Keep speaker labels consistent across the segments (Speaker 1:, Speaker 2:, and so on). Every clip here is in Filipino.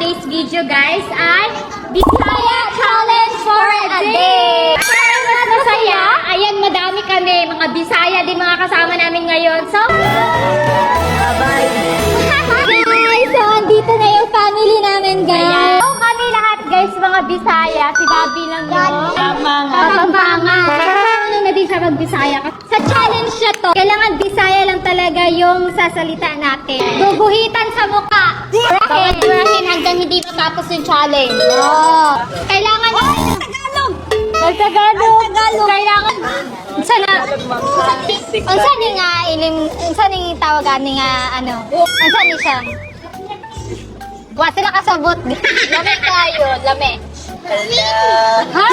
Speaker 1: today's video guys ay Bisaya Challenge for a Day! Para mas masaya, ayan madami kami, mga Bisaya din mga kasama namin ngayon. So, guys, so andito na yung family namin guys. So kami lahat guys, mga Bisaya, si Bobby lang yun. Pampanga. Ano na din siya mag-Bisaya. Sa challenge na to, kailangan Bisaya lang talaga yung sasalita natin. Guguhitan sa mukha. Brahin hanggang hindi matapos yung challenge. Oh. Kailangan Tagalog. Tagalog. Kailangan sana unsa ni nga ilim unsa ni tawagan ni nga ano? Unsa ni siya? Wa sila kasabot. Lame tayo, lame. Ha?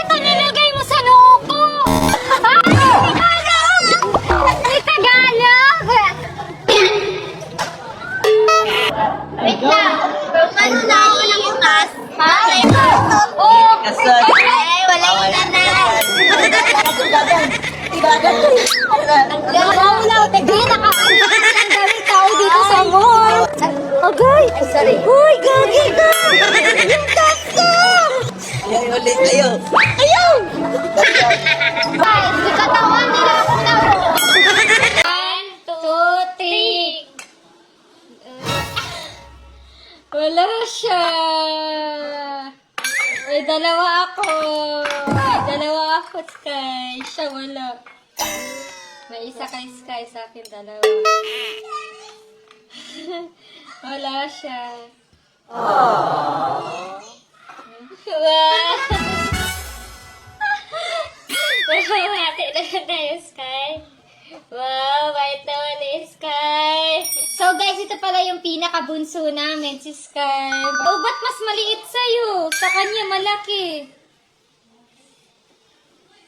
Speaker 1: Ito nilagay mo sa noo ko. May Tagalog. Wait lang. Ano na ako ng utas? Ha? Oh. Ay, wala yung tanan. Wala, tegay naka-ang daming tao dito sa mall. Okay. Uy, gagi ka. Yung tas ko.
Speaker 2: Ulit tayo.
Speaker 1: Ayaw! Guys, katawan nila akong tao. 1, 2, 3. Wala siya. May dalawa ako. Sky. Siya wala. May isa kay Sky, sa akin dalawa. Wala siya. Wow. Hati na tayo, Sky. Wow, bait naman ni Sky. So guys, ito pala yung pinakabunso namin, si Sky. Oh, ba't mas maliit sa'yo? Sa kanya malaki.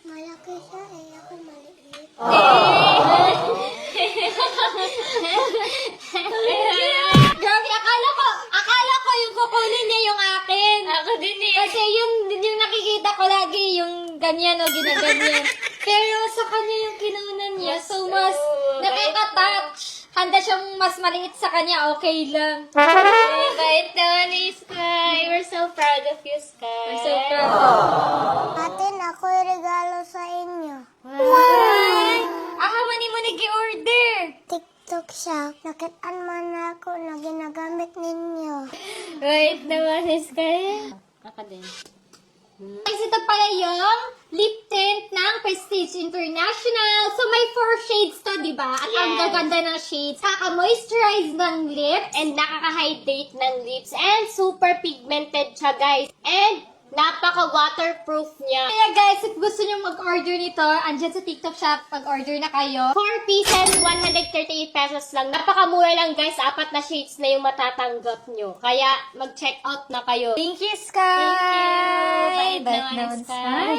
Speaker 3: Malaki siya eh, ako maliit.
Speaker 1: Grabe, akala ko yung kukunin niya yung akin. Ako din eh. Kasi yung nakikita ko lagi, yung ganyan o ginaganyan. Pero sa kanya yung kinunan niya, so mas nakaka-touch. Handa siyang mas maliit sa kanya, okay lang. Bait naman ni Sky. We're so proud of you, Sky. We're so proud.
Speaker 3: Atin, ako yung regalo sa inyo.
Speaker 1: Aha, mani mo nag-order.
Speaker 3: TikTok siya. Nakitaan man ako na ginagamit ninyo.
Speaker 1: Bait naman ni Sky. Kaka din. Guys, ito pala yung lip tint ng Prestige International. So, may 4 shades to, di ba? At ang gaganda ng shades. Kaka-moisturize ng lips. And nakaka-hydrate ng lips. And super pigmented siya, guys. And napaka-waterproof niya. Kaya guys, if gusto nyo mag-order nito, andyan sa TikTok shop, pag-order na kayo. 4 pieces, 138 pesos lang. Napakamura lang guys, 4 na shades na yung matatanggap nyo. Kaya mag-check out na kayo. Thank you, Sky!
Speaker 4: Thank you! Bye-bye naman, Sky.